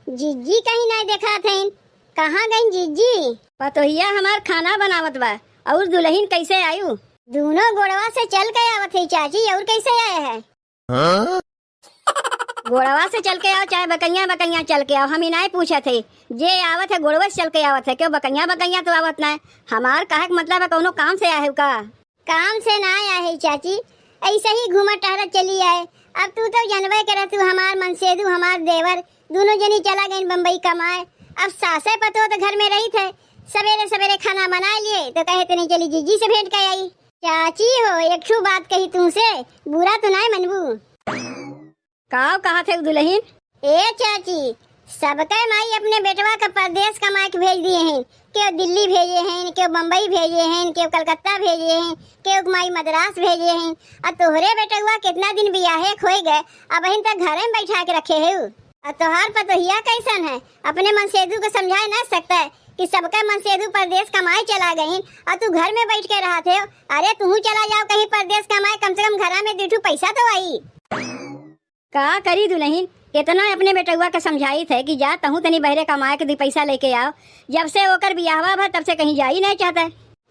जीजी कहीं नहीं देखा थे। कहाँ गई जीजी? पतोहिया हमार खाना बनावत बा। और दुल्हन कैसे आयु? दोनों गोड़वा से चल के आवत है चाची। और कैसे आए है? गोड़वा से चल के आओ चाहे बकैया बकैया चल के आओ, हम ही नहीं पूछे थे। जे आवत है गोड़वा से चल के आवत है, क्यों बकैया बकैया तो आवत ना है। हमार कहे का मतलब है कोनो काम से आए हो का? काम से ना आया है चाची, ऐसे ही घूमा टहरत चली आए। अब तू तो जानवे करे, तू हमार मनसेदू हमार देवर दोनों जनी चला गई बम्बई कमाए। अब सासे पतो तो घर में रही थे, सवेरे सवेरे खाना बना लिए तो कहे तो नहीं चली जीजी से भेंट कर आई। चाची हो एक ठू बात कही तुमसे, बुरा तो नहीं मनबू? कहा थे दुल्हन? ए चाची, सबके माई अपने बेटवा का परदेश कमाए के भेज दिए हैं। क्यों दिल्ली भेजे हैं, क्यों बम्बई भेजे हैं, क्यों कलकत्ता भेजे हैं, क्यों माई मद्रास भेजे हैं। और तोहरे बेटवा कितना दिन बियाहे खोए गए, अब इन तक घर में बैठा के रखे है। और तोहार पतोहिया कैसन है, अपने मनसेदू को समझा ना सकता है कि सबका मनसेदू परदेश कमाए चला गए और तू घर में बैठ के रहा थे। अरे तू चला जाओ कहीं परदेश कमाए, कम से कम घर में 2 पैसा तो आई। का करी दुल्हन, कितना अपने बेटुआ के समझाई थे कि जा तहू तनी बहरे कमाए के 2 पैसा लेके आओ। जब से ओकर बियाहवा भा तब से कहीं जा ही नहीं चाहता।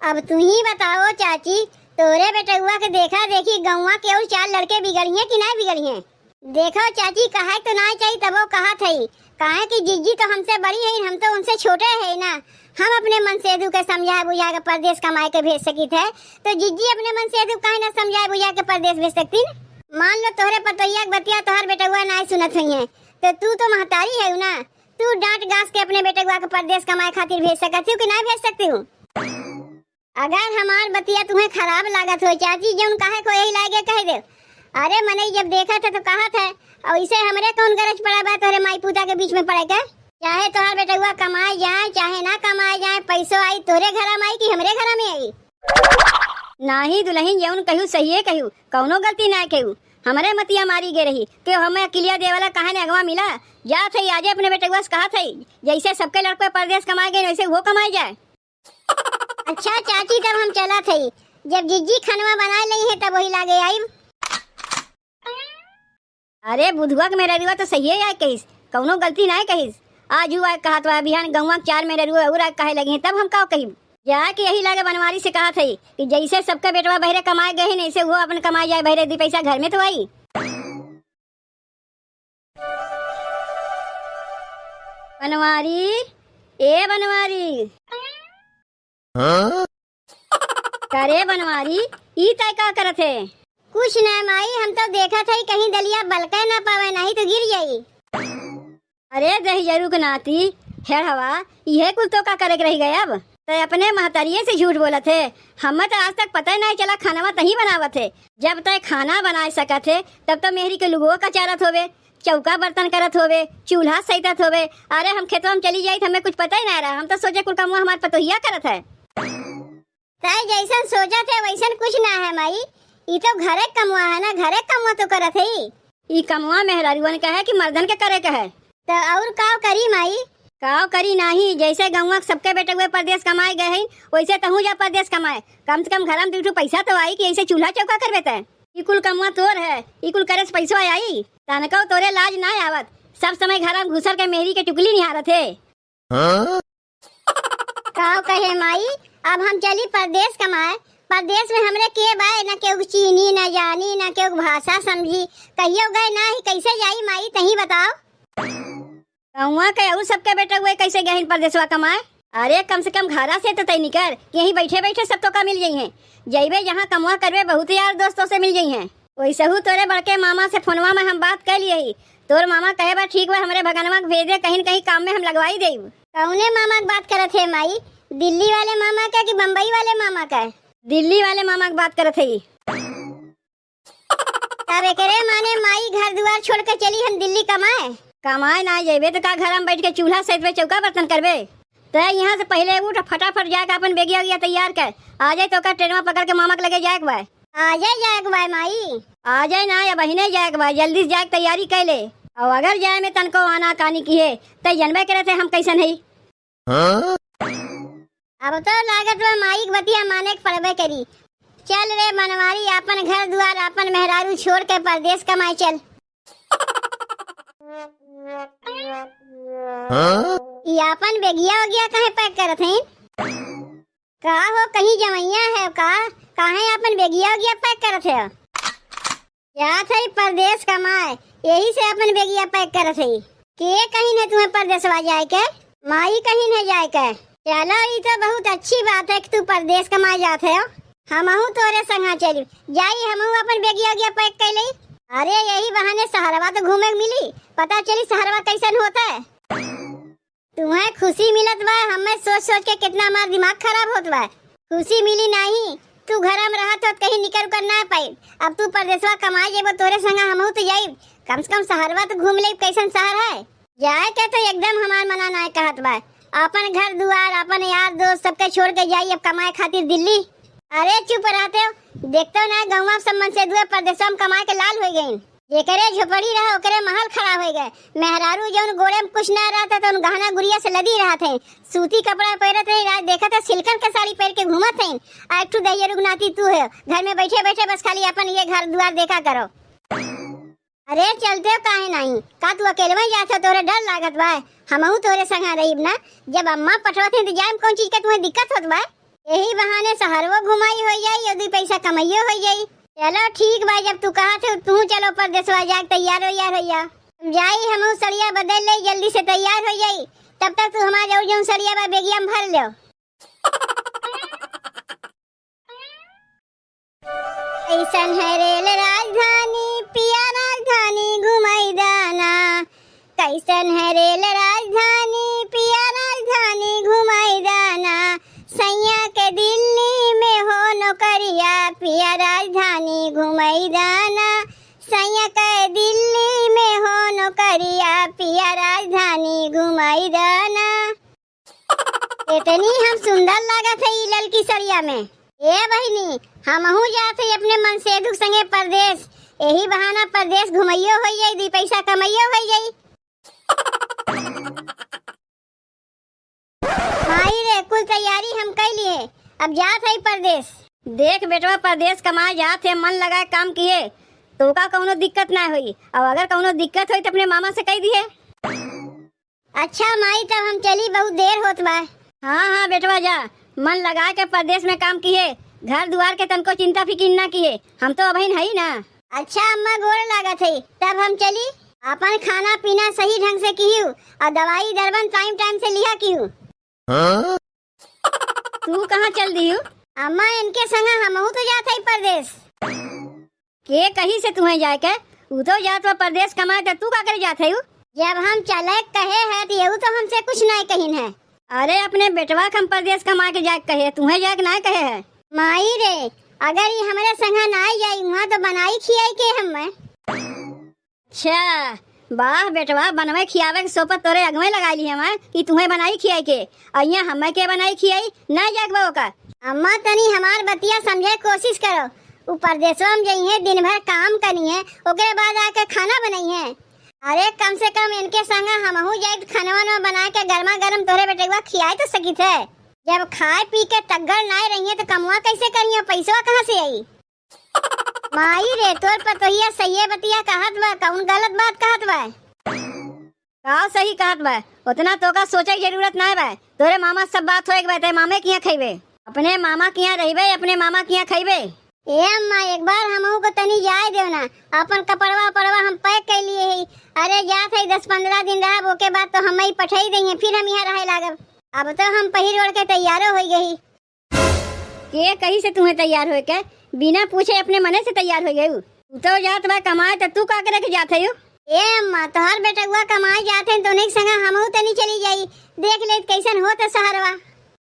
अब तू ही बताओ चाची, तोरे बेटुआ के देखा देखी गौवा के और 4 लड़के बिगड़ी हैं कि नहीं बिगड़ी हैं? देखो चाची, कहा तो ना चाहिए तब वो कहा थी, कहा कि जीजी तो हमसे बड़ी है, हम तो उनसे छोटे है ना। हम अपने मनसेदू के समझा बुझा के परदेश कमाए के भेज सकी थे, तो जीजी अपने मनसेदू काहे ना समझा बुझा के परदेश भेज सकती? मान लो तोहरे पतोहिया के बतिया तोहर बेटुआ नहीं सुनत हुई है, तो तू तो महतारी है ना, तू डांट गास के अपने बेटुआ के परदेश कमाए खातिर भेज सकती हूँ कि नहीं भेज सकती हूँ? अगर हमार बतिया तुम्हें खराब लागत हो चाची, जो कहे को यही लागे कह दे। अरे मैंने जब देखा था तो कहा था, और इसे हमरे कौन गरज पड़ा बा तोहरे माई पूता के बीच में पड़ेगा? चाहे तोहर बेटुआ कमाए जाए चाहे ना कमाए जाए, पैसों आई तोरे घर में आई कि हमरे घर में आई? नाही दुल्हन, जौन कहू सही कहू, कौनो गलती ना कहू। हमारे मतिया मारी गे रही कि हमें अकेलिया दे वाला कहा ने अगवा मिला। जा थे आजे अपने बेटुआ से कहा थे, जैसे सबके लड़के परदेश कमाए गए वैसे वो कमाए जाए। अच्छा चाची, तब हम चला थे, जब जीजी खनवा बना ली है तब वही लागे आई। अरे बुधवा के मेरा रुआ तो सही है कहिस, कौनो गलती ना कहिस। आज हुआ कहा तो बिहान गौवा 4 मेरे रुआ और कहे लगे हैं, तब हम का कही जाके यही लागे बनवारी से कहा थी कि जैसे सबका बेटवा बहरे कमाए गए हैं ऐसे वो अपन कमाए जाए बहरे 2 पैसा घर में तो आई। बनवारी, ए बनवारी, करे बनवारी, ई तय का करत है? कुछ न माई, हम तो देखा था कहीं दलिया बलके ना पावे, नहीं तो गिर जाई। अरे दहिजरू के नाती हेड़ हवा, यह कुल तो का करे रही गए। अब तो अपने महतारिये से झूठ बोला थे। हमें तो आज तक पता ही नहीं चला खाना तही बनावत थे। जब तक खाना बना सका थे तब तो मेहरी के लुगो का चारत होवे, चौका बर्तन करत होवे, चूल्हा सहितत होवे। अरे हम खेतवा में चली जाई, हमें कुछ पता ही नहीं रहा। हम तो सोचे कुल कमुआ हमारे पतोहिया करत है। तय जैसन सोचा थे वैसन कुछ ना है माई, ये तो घरे कमुआ है ना, घरे कमुआ तो करत है। ये कमुआ मेहरारुआ का है कि मर्दन के करे का है? तो और काव करी माई? काव करी नहीं, जैसे गौवा सबके बेटे हुए परदेश कमाए गए हैं वैसे तहू जा परदेश कमाए। कम से कम घर में 2 पैसा तो आई कि ऐसे चूल्हा चौका कर बेता है। इकुल कमुआ तोर है, इकुल करे से पैसा आई, तनको तोरे लाज ना आवत। सब समय घर में घुसर के मेहरी के टुकली निहारत है। काव कहे माई, अब हम चली परदेश कमाए। परदेश में हमरे के बाय ना केहू चीनी ना जानी ना केहू भाषा समझी, कहियो गए ना ही कैसे जाई माई तही बताओ। गौवा के और सबके बेटे हुए कैसे गए परदेशवा कमाए? अरे कम से कम घरा से तो तय निकर, यहीं बैठे बैठे सब तो का मिल जाई हैं। जैबे जहाँ कमुआ करवे बहुत यार दोस्तों से मिल जाई हैं। वैसे हु तोरे बड़के मामा से फोनवा में हम बात कर लिए ही, तोर मामा कहे बा ठीक बा हमरे भगनवा के भेजे, कहीं कहीं काम में हम लगवाई देब। कौने मामा की बात करत है माई, दिल्ली वाले मामा का कि बम्बई वाले मामा का? दिल्ली वाले मामा की बात करत है। तब एकरे माने माई घर द्वार छोड़ के चली हम दिल्ली कमाए? कमाए ना जेबे तो का घर में बैठ के चूल्हा सहित में चौका बर्तन करबे? तो यहाँ से पहले उठ फटाफट जाके अपन बेगिया वगिया तैयार कर आ जाए, तो का ट्रेनवा पकड़ के मामा के लगे जाए के आ जाए बाय माई। आ जाए ना या बहिने जाए के जल्दी से जाए तैयारी कर ले। और अगर जाए में तनको आना कानी की है तो जनबे करे थे हम कैसे नहीं। अब तो लागत में माई के बतिया माने के पड़बे करी। चल रे बनवारी, अपन घर द्वार अपन मेहरारू छोड़ के परदेश कमाए चल। ये अपन बेगिया वगिया कहे पैक करत हैं? का हो कहीं जमैया है का? काहे अपन बेगिया वगिया पैक करत है? जात है परदेश कमाए, यही से अपन बेगिया पैक करत है। के कहीं ने तुम्हें परदेशवा जाए के? माई कहीं ने जाए के? चलो ये तो बहुत अच्छी बात है कि तू परदेश कमाए जात है। हमहू तोरे संगा चली जाई, हमहू अपन बेगिया वगिया पैक कर ली। अरे यही बहाने सहरवा तो घूमे मिली, पता चली सहरवा कैसन होता है। तुम्हें खुशी मिलत बा, हमें सोच सोच के कितना हमारा दिमाग खराब होत बा। खुशी मिली नहीं, तू घर में रहा तो कहीं निकल कर ना पाई। अब तू परदेशवा कमाए जेबो, तोरे संगा हमहू तो जाई। कम से कम सहरवा तो घूम ले, कैसन शहर है। जाए के तो एकदम हमार मना ना कहत बा। अपन घर दुआर, अपन यार दोस्त सबके छोड़ के जाई अब कमाए खातिर दिल्ली। अरे चुप रहते हो, देखते हो ना गाँव सब मन से दुए परदेशवा में कमाए के लाल हो गई। जेकरे झोपड़ी रहा ओकरे महल खराब हो गए। मेहरारू जौन गोड़े में कुछ ना रहता तो गहना गुड़िया से लदी रहा थे, सूती कपड़ा पहनत रही, रात देखा था सिल्कन के साड़ी पहन के घूमत थे। आ एक दैया रुगनाती तू है, घर में बैठे बैठे बस खाली अपन ये घर द्वार देखा करो। अरे चलते हो काहे नहीं? का तू अकेले में जाते तोरे डर लागत बा? हमहू तोरे संगा रहीब ना। जब अम्मा पठवत है तो जाए कौन चीज का तुम्हें दिक्कत होत बा? यही बहाने शहरवो घुमाई हो जाई और 2 पैसा कमाइयो हो जाई। चलो ठीक भाई, जब तू कहा थे तू चलो परदेशवा जा, तैयार हो जाई। हम सड़िया बदल ले, जल्दी से तैयार हो जाई। तब तक तू हमारे जो सड़िया बा बेगिया में भर लो। ऐसन है रेल राजधानी, पिया राजधानी घुमाई दाना। कैसन है रेल राजधानी, पिया राजधानी घुमाई दाना। सैया के दिल्ली में हो नौकरिया, पिया राजधानी घुमाई दाना। सैया के दिल्ली में हो नौकरिया, पिया राजधानी घुमाई दाना। इतनी हम सुंदर लागत है ई ललकी सड़िया में। ए बहिनी, हमहू जाते अपने मन से दुख संगे परदेश। यही बहाना परदेश घुमाइयो हो जाई, 2 पैसा कमाइयो हो जाई। माई रे, कुल तैयारी हम कर लिए, अब जात है परदेश। देख बेटवा, परदेश कमाए जात है, मन लगाए काम किए तो का कौनो दिक्कत ना हुई। और अगर कौनो दिक्कत हुई तो अपने मामा से कह दिए। अच्छा माई, तब हम चली, बहुत देर होत बा। हाँ हाँ बेटवा जा, मन लगा के परदेश में काम किए, घर दुआर के तनको चिंता फिकिर ना किए, हम तो अभी है ना। अच्छा अम्मा, गोर लागत है, तब हम चली। अपन खाना पीना सही ढंग से किहू और दवाई दरबन टाइम टाइम से लिया किहू। तू कहाँ चल दी हूँ? अम्मा, इनके संग हमहू तो जात है परदेश। के कहीं से तुम्हें जाए के? वो तो जात हुआ परदेश कमाए, तो तू का करे जात है? जब हम चले कहे है तो यहू तो हमसे कुछ नहीं कहीन है। अरे अपने बेटवा हम परदेश कमा के जाके कहे, तुम्हें जाके ना कहे है। माई रे, अगर ये हमारे संग ना जाई वहाँ तो बनाई खियाई के हमें। अच्छा वाह बेटवा, बनवे खियावे के सोपत तोरे अगवे लगा ली हमें कि तुम्हें बनाई खियाई के, और यहाँ हमें के बनाई खियाई ना जागबो का। अम्मा तनी हमार बतिया समझे कोशिश करो। ऊ परदेशवा में जाइए, दिन भर काम करी है, ओकरे बाद आके खाना बनाई है। अरे कम से कम इनके संग हमहू जाए खाना बना के गर्मा गर्म तोरे बेटेवा खियाए तो सकी थे। जब खाए पी के तगड़ ना रही है तो कमुआ कैसे करिए, पैसा कहाँ से आई? माई रे, तोर पतोहिया सही बतिया कहत बा, कौन गलत बात कहत बा? का सही कहत बा, उतना तो का सोचे की जरूरत ना बा। तोरे मामा सब बात होए के बा, मामे के यहाँ खइबे, अपने मामा के यहाँ रहिबे, अपने मामा के यहाँ खइबे। ए अम्मा, एक बार हमहू को तनी जाए देव ना, अपन कपड़वा पड़वा हम पैक कर लिए है। अरे जात है 10-15 दिन रहा, ओके बाद तो हम ही पठाई देंगे, फिर हम यहाँ रहे लागब। अब तो हम पहिर ओढ़ के तैयारो हो गई। के कहीं से तुम्हें तैयार हो के? बिना पूछे अपने मने से तैयार हो गई। तू तो जात बा कमाए, तो तू का करे के जात है? ए अम्मा, तोहर बेटा हुआ कमाए जाते हैं तो नहीं संग हमहू तनी चली जाई, देख ले कैसन हो तो सहरवा।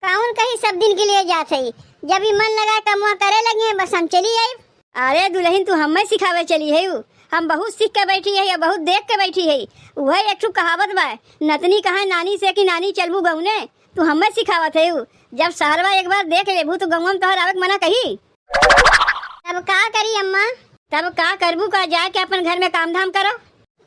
कौन कहीं सब दिन के लिए जात है, जब ही मन लगा कमुआ करे लगे बस हम चली आई। अरे दुल्हन, तू हमें सिखावे चली है? हम बहुत सीख के बैठी है या बहुत देख के बैठी है। वही एक कहावत बा, नतनी कहा नानी से कि नानी चलबू गौने, तू हमें सिखावत है। जब सहरवा एक बार देख लेबू तो गौवा में तोहर आवे मना कही। तब का करी अम्मा? तब का करबू का, जाके अपन घर में काम धाम करो।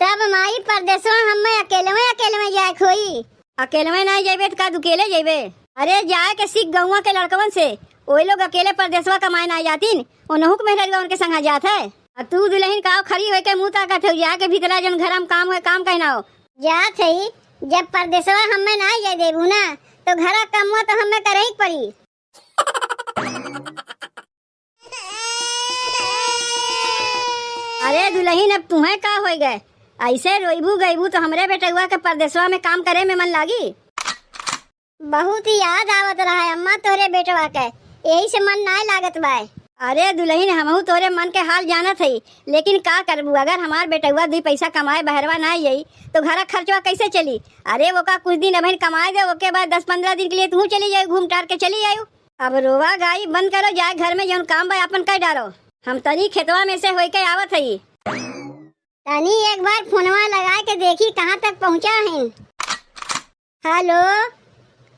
तब माई परदेशवा हमें अकेले में जाए खोई। अकेले में नहीं जाबे तो का दुकेले जाबे? अरे जाए के सीख गौवा के लड़कवन से, वही लोग अकेले परदेशवा कमाए ना जातीन, उनहु के मेहरवा उनके संग जात है। तू दुल्हन का खड़ी होके मुंह ताकत हो जाके भीतरा जन घर में काम है काम कहना हो। जा थई जब परदेसवा हमें ना जाए देबू ना तो घरा कमवा तो हमें करे ही पड़ी। अरे दुल्हन अब तुम्हें का हो गए, ऐसे रोईबू गईबू तो हमरे बेटुआ के परदेसवा में काम करे में मन लागी। बहुत ही याद आवत रहा है अम्मा तोरे बेटवा के, यही से मन ना लागत बाय। अरे दुल्हन हमहू तोरे मन के हाल जानत हई, लेकिन का करबू अगर हमार बेटुआ 2 पैसा कमाए बहरवा ना आई तो घर खर्चवा कैसे चली। अरे वो का कुछ दिन अभी कमाए दे, ओके बाद 10-15 दिन के लिए तू चली जाए घूम टार के चली आयु। अब रोवा गाई बंद करो, जाए घर में जौन काम बा अपन कर डालो। हम तनी खेतवा में से होके आवत हई। तनी एक बार फोनवा लगा के देखी कहाँ तक पहुँचा है। हेलो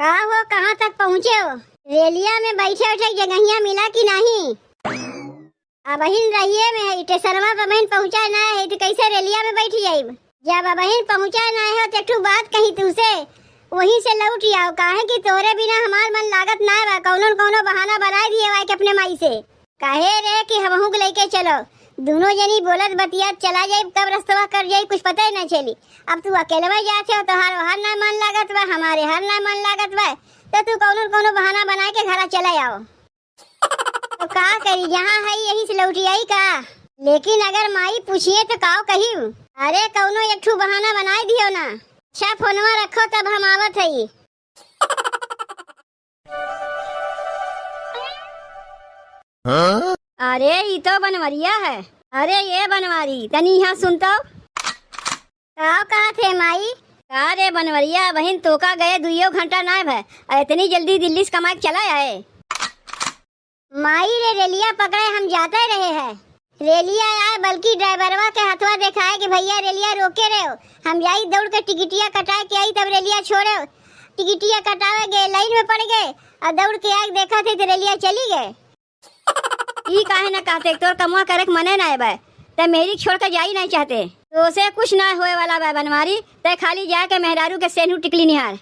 का हो, कहाँ तक पहुँचे हो? रेलिया में बैठे उठे जगहिया मिला कि नहीं? अबहिन रहिए में है टेसरवा बहन पहुँचा ना है तो कैसे रेलिया में बैठी जाइब। जब अबहिन पहुँचा ना है तो एक बात कही तुझसे वहीं से लौट आओ, काहे कि तोरे बिना हमार मन लागत ना बा। कौनो कौनो बहाना बना दिए वाई के अपने माई से काहे रे कि हमहू के लेके चलो, दोनों जनी बोलत बतियात चला जाए, कब रस्तवा कर जाए कुछ पता ही ना चली। अब तू अकेले में जाते हो तो हर ना मन लागत बा, हमारे हर ना मन लागत बा, तो तू कौनो कौनो बहाना बना के घर चला आओ। तो का करी, जहाँ है यही से लौटी आई का। लेकिन अगर माई पूछिए तो काओ कही, अरे कौनो एक ठू बहाना बनाई दियो ना। अच्छा फोनवा रखो तब हम आवत हई। अरे ये तो बनवरिया है। अरे ये बनवारी तनी यहाँ सुनता काओ कहा थे माई? का रे बनवरिया बहन तो का गए 2 घंटा ना है, इतनी जल्दी दिल्ली से कमा के चला आए। माई रे रेलिया पकड़े हम जाते रहे हैं, रेलिया आए बल्कि ड्राइवरवा के हाथवा दिखाए कि भैया रेलिया रोके रहे हो। हम जाई दौड़ के टिकटिया कटाए के आई, तब रेलिया छोड़े, टिकटिया कटावे गए, लाइन में पड़ गए और दौड़ के आग देखा थे तो रेलिया चली गए। ई काहे ना कहते तोर कमुआ करे के मने ना है, ते मेरी छोड़ के जाई नहीं चाहते तो उसे कुछ ना होए वाला बा बनवारी, ते खाली जाके मेहरारू के सेनू टिकली निहार।